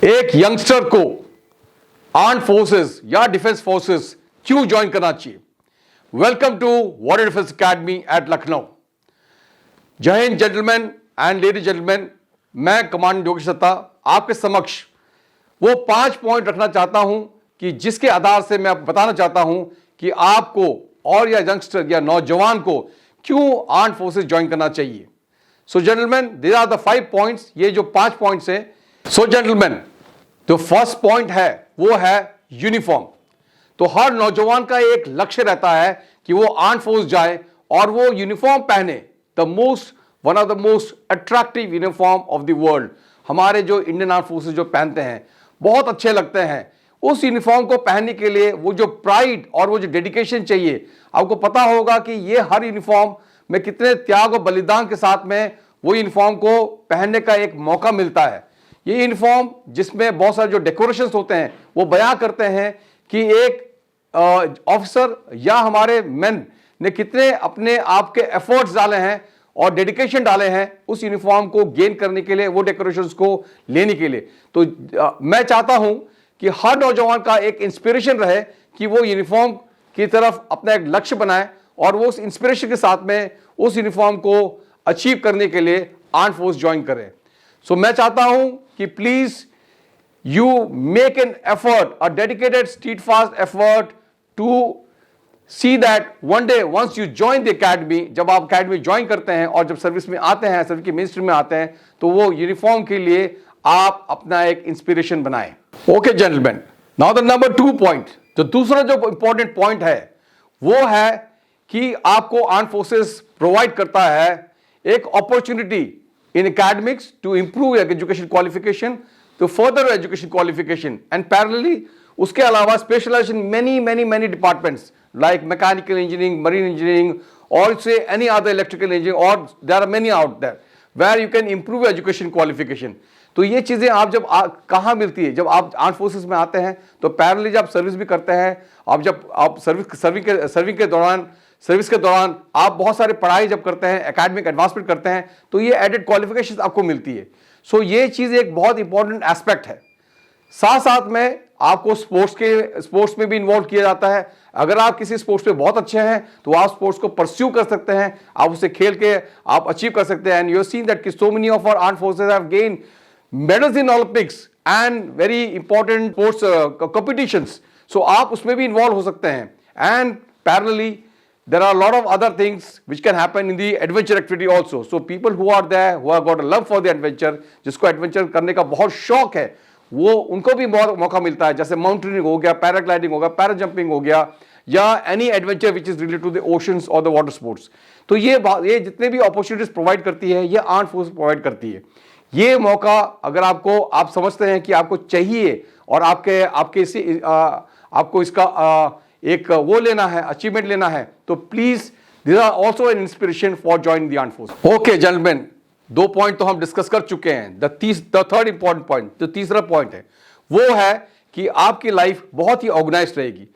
एक यंगस्टर को armed forces या डिफेंस फोर्सेस क्यों ज्वाइन करना चाहिए? Welcome to warrior defence academy at Lucknow. Jai Hind gentleman and ladies gentleman, मैं कमांडेंट योगेश दत्ता आपके समक्ष वो 5 पॉइंट रखना चाहता हूं कि जिसके आधार से मैं आपको बताना चाहता हूं कि आपको और या यंगस्टर या नौजवान को क्यों आर्म्ड फोर्सेस ज्वाइन करना चाहिए। So gentleman, these are the 5 points, ये जो 5 पॉइंट्स हैं। सो जेंटलमैन, जो फर्स्ट पॉइंट है वो है यूनिफॉर्म। तो हर नौजवान का एक लक्ष्य रहता है कि वो आर्म्ड फोर्स जाए और वो यूनिफॉर्म पहने, one of the most attractive uniform of the world. हमारे जो इंडियन आर्म्ड फोर्सेस जो पहनते हैं बहुत अच्छे लगते हैं। उस यूनिफॉर्म को पहनने के लिए वो जो प्राइड और वो जो डेडिकेशन चाहिए, आपको पता होगा कि ये हर यूनिफॉर्म में कितने त्याग और बलिदान के साथ में वो यूनिफॉर्म को पहनने का एक मौका मिलता है। ये यूनिफॉर्म जिसमें बहुत सारे जो डेकोरेशंस होते हैं वो बयां करते हैं कि एक ऑफिसर या हमारे मेन ने कितने अपने आप के एफर्ट्स डाले हैं और डेडिकेशन डाले हैं उस यूनिफॉर्म को गेन करने के लिए, वो डेकोरेशंस को लेने के लिए। तो मैं चाहता हूं कि हर नौजवान का एक इंस्पिरेशन रहे कि वो यूनिफॉर्म की तरफ अपना एक लक्ष्य बनाए और वो उस इंस्पिरेशन के साथ में उस यूनिफॉर्म को अचीव करने के लिए आर्म्ड फोर्स ज्वाइन करें। सो मैं चाहता हूं कि please you make an effort, a dedicated steadfast effort to see that one day once you join the academy, जब आप एकेडमी ज्वाइन करते हैं और जब सर्विस में आते हैं, सर्विस की मेन स्ट्रीम में आते हैं, तो वो यूनिफॉर्म के लिए आप अपना एक इंस्पिरेशन बनाएं। Okay gentleman, now the number 2 point, जो दूसरा जो इंपॉर्टेंट पॉइंट है वो है कि आपको आर्म्ड फोर्सेस प्रोवाइड करता है एक opportunity in academics to improve your education qualification, to further your education qualification, and parallelly उसके अलावा specialization many departments like mechanical engineering, marine engineering, or say any other electrical engineering, or there are many out there where you can improve your education qualification. तो ये चीजें आप जब कहाँ मिलती है? जब आप आर्म्ड फोर्सेस में आते हैं तो पैरेलली जब सर्विस भी करते हैं, जब आप सर्विस के दौरान आप बहुत सारे पढ़ाई जब करते हैं, एकेडमिक एडवांसमेंट करते हैं, तो ये एडेड क्वालिफिकेशंस आपको मिलती है। सो ये चीज एक बहुत इंपॉर्टेंट एस्पेक्ट है। साथ साथ में आपको स्पोर्ट्स में भी इन्वॉल्व किया जाता है। अगर आप किसी स्पोर्ट्स में बहुत अच्छे हैं तो आप स्पोर्ट्स को परस्यू कर सकते हैं, आप उसे खेल के आप अचीव कर सकते हैं। And you have seen that so many of our armed forces have gain medals in Olympics and very important sports competitions. So आप उसमें भी इन्वॉल्व हो सकते हैं। And parallelly there are a lot of other things which can happen in the adventure activity also. So people who are there, who have got a love for the adventure, जिसको adventure करने का बहुत शौक है, वो उनको भी बहुत मौका मिलता है। जैसे माउंटेनिंग हो गया, पैराग्लाइडिंग हो गया, पैराजंपिंग हो गया, या any adventure which is related to the oceans और द वाटर स्पोर्ट्स। तो ये जितने भी अपॉर्चुनिटीज प्रोवाइड करती है, ये आर्म्ड फोर्स प्रोवाइड करती है। ये मौका अगर आप समझते हैं कि आपको चाहिए और आपको इसका एक वो लेना है, अचीवमेंट लेना है, तो please this are also an inspiration for join the armed force. Okay gentleman, 2 point तो हम डिस्कस कर चुके हैं। द थर्ड इंपॉर्टेंट पॉइंट, जो तीसरा पॉइंट है वो है कि आपकी लाइफ बहुत ही ऑर्गेनाइज्ड रहेगी।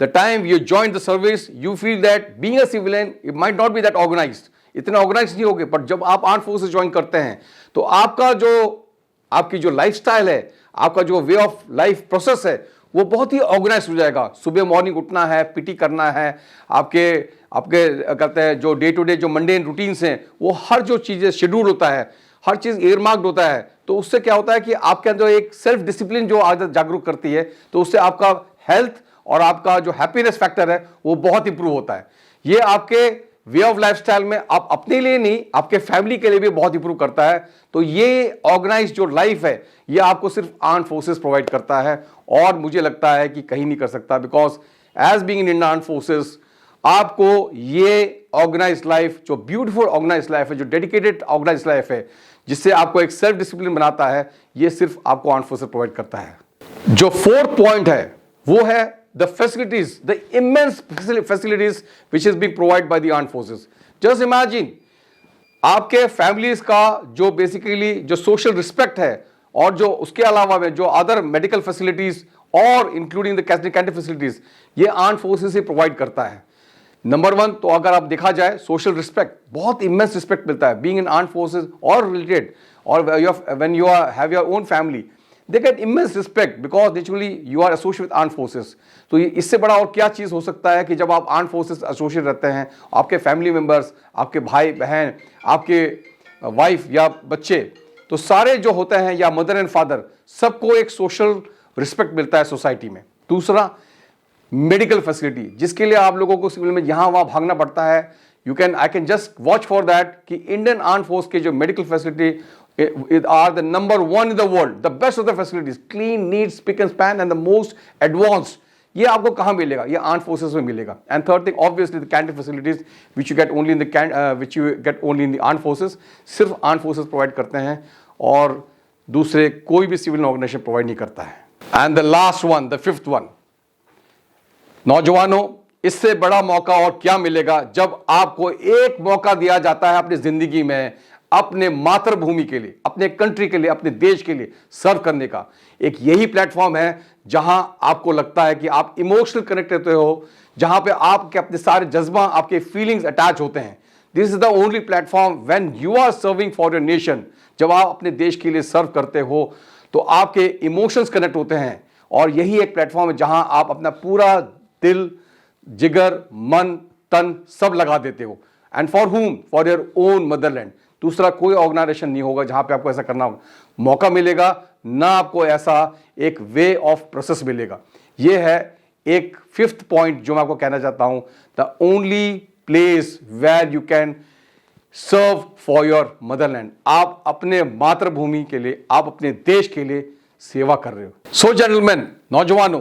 The time you join the service you feel that being a civilian it might not be that organised, इतना ऑर्गेनाइज नहीं होगे, बट जब आप आर्म्ड फोर्सेस ज्वाइन करते हैं तो आपकी जो लाइफस्टाइल है, आपका जो वे ऑफ लाइफ प्रोसेस है, वो बहुत ही ऑर्गेनाइज हो जाएगा। सुबह मॉर्निंग उठना है, पीटी करना है, आपके कहते हैं जो डे टू डे जो मंडेन रूटीन्स हैं, वो हर जो चीज़ें शेड्यूल होता है, हर चीज़ एयरमार्क्ड होता है। तो उससे क्या होता है कि आपके अंदर एक सेल्फ डिसिप्लिन जो आदत जागरूक करती है, तो उससे आपका हेल्थ और आपका जो हैप्पीनेस फैक्टर है वो बहुत इंप्रूव होता है। ये आपके वे ऑफ लाइफस्टाइल में आप अपने लिए नहीं, आपके फैमिली के लिए भी बहुत इंप्रूव करता है। तो ये ऑर्गेनाइज जो लाइफ है ये आपको सिर्फ आर्म्ड फोर्सेस प्रोवाइड करता है, और मुझे लगता है कि कहीं नहीं कर सकता। Because as being in Indian armed forces आपको ये ऑर्गेनाइज लाइफ, जो ब्यूटीफुल ऑर्गेनाइज लाइफ है, जो डेडिकेटेड ऑर्गेनाइज लाइफ है, जिससे आपको एक सेल्फ डिसिप्लिन बनाता है, ये सिर्फ आपको आर्म्ड फोर्सेस प्रोवाइड करता है। जो 4th पॉइंट है वो है the facilities, the immense facilities which is being provided by the armed forces. Just imagine आपके फैमिलीज का जो बेसिकली जो सोशल रिस्पेक्ट है, और जो उसके अलावा में जो अदर मेडिकल फैसिलिटीज और इंक्लूडिंग द कैंटीन फैसिलिटीज, ये आर्म्ड फोर्सेस से प्रोवाइड करता है। नंबर 1 तो अगर आप देखा जाए सोशल रिस्पेक्ट, बहुत इमेंस रिस्पेक्ट मिलता है बीइंग इन आर्म्ड फोर्सेस और रिलेटेड, और when you have your own family, they get immense respect because naturally you are associate with armed forces. तो इससे बड़ा और क्या चीज़ हो सकता है कि जब आप आर्म्ड फोर्सेस एसोसिएट रहते हैं, आपके फैमिली मेंबर्स, आपके भाई बहन, आपके वाइफ या बच्चे, तो सारे जो होते हैं या मदर एंड फादर, सबको एक सोशल रिस्पेक्ट मिलता है सोसाइटी में। दूसरा, मेडिकल फैसिलिटी, जिसके लिए आप लोगों को सिविल में यहाँ वहाँ भागना पड़ता है, I can just watch for that कि इंडियन आर्म फोर्स के जो medical facility are the number 1 in the world, the best of the facilities, clean, neat, spick and span and the most advanced. ये आपको कहाँ मिलेगा? ये arm forces में मिलेगा। And third thing, obviously the canteen facilities which you get only in the arm forces, सिर्फ arm forces provide करते हैं और दूसरे कोई भी सिविल ऑर्गेनाइजेशन प्रोवाइड नहीं करता है। And the last one, the fifth one, नौजवानों, इससे बड़ा मौका और क्या मिलेगा जब आपको एक मौका दिया जाता है अपनी जिंदगी में अपने मातृभूमि के लिए, अपने कंट्री के लिए, अपने देश के लिए सर्व करने का। एक यही प्लेटफॉर्म है जहां आपको लगता है कि आप इमोशनल कनेक्ट रहते हो, जहां पे आपके अपने सारे जज्बा, आपके फीलिंग्स अटैच होते हैं। This is the only platform when you are serving for your nation. जब आप अपने देश के लिए सर्व करते हो तो आपके इमोशंस कनेक्ट होते हैं, और यही एक प्लेटफॉर्म है जहां आप अपना पूरा दिल, जिगर, मन, तन सब लगा देते हो। एंड फॉर हुम? For your own Motherland. दूसरा कोई ऑर्गेनाइजेशन नहीं होगा जहां पे आपको ऐसा करना मौका मिलेगा, ना आपको ऐसा एक वे ऑफ प्रोसेस मिलेगा। ये है एक फिफ्थ पॉइंट जो मैं आपको कहना चाहता हूं, the only place where you can serve for your motherland. आप अपने मातृभूमि के लिए, आप अपने देश के लिए सेवा कर रहे हो। सो जेंटलमैन, नौजवानों,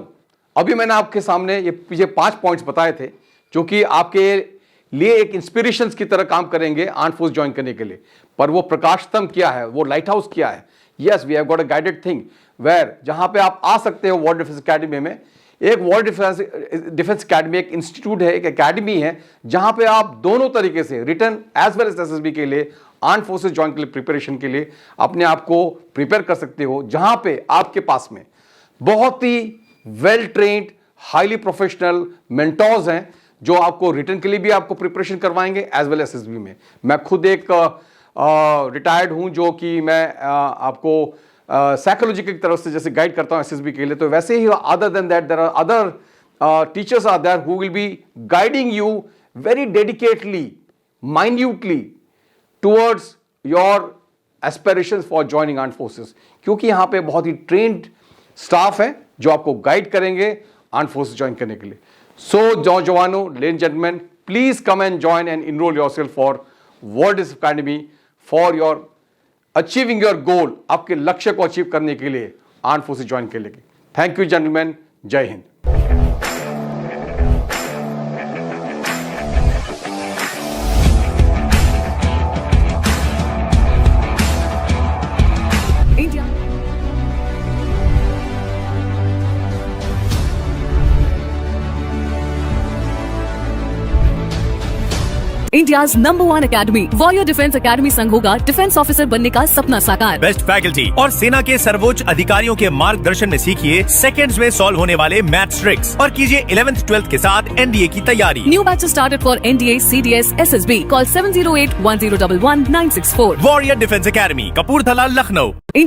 अभी मैंने आपके सामने ये 5 पॉइंट्स बताए थे जो कि आपके लिए एक इंस्पिरेशन की तरह काम करेंगे आर्म्ड फोर्स ज्वाइन करने के लिए। पर वो प्रकाश स्तंभ क्या है, वो लाइट हाउस क्या है? Yes, we have got a guided thing where, जहां पे आप आ सकते हो वॉर डिफेंस अकेडमी में। एक वॉर डिफेंस अकेडमी एक इंस्टीट्यूट है, एक अकेडमी है जहां पे आप दोनों तरीके से return as well as SSB के लिए, आर्म्ड फोर्सेस ज्वाइन के लिए प्रिपरेशन के लिए अपने आप को प्रिपेयर कर सकते हो, जहां पे आपके पास में बहुत ही well trained, highly professional mentors हैं जो आपको रिटर्न के लिए भी आपको प्रिपरेशन करवाएंगे एज वेल एसएसबी में। मैं खुद एक रिटायर्ड हूं जो कि मैं आपको साइकोलॉजी की तरफ से जैसे गाइड करता हूं एसएसबी के लिए, तो वैसे ही other than that there are other teachers are there who will be guiding you very dedicatedly, minutely towards your aspirations for joining armed forces, क्योंकि यहां पे बहुत ही ट्रेन्ड स्टाफ है जो आपको गाइड करेंगे आर्म्ड फोर्सेस ज्वाइन करने के लिए। सो नौजवानों, ladies and gentleman, please come and join and enrol yourself for war defence academy for your achieving your goal, आपके लक्ष्य को अचीव करने के लिए आर्म्ड फोर्सेस ज्वाइन के लिए। थैंक यू जेंटलमैन, जय Hind. India's number 1 academy warrior defence academy संघ होगा डिफेंस ऑफिसर बनने का सपना साकार। बेस्ट फैकल्टी और सेना के सर्वोच्च अधिकारियों के मार्गदर्शन में सीखिए सेकंड्स में सॉल्व होने वाले मैथ्स ट्रिक्स और कीजिए 11th 12th के साथ एनडीए की तैयारी। New batch started for NDA, CDS, SSB. Call 708-1011-964। Warrior defence academy, Kapurthala, Lucknow.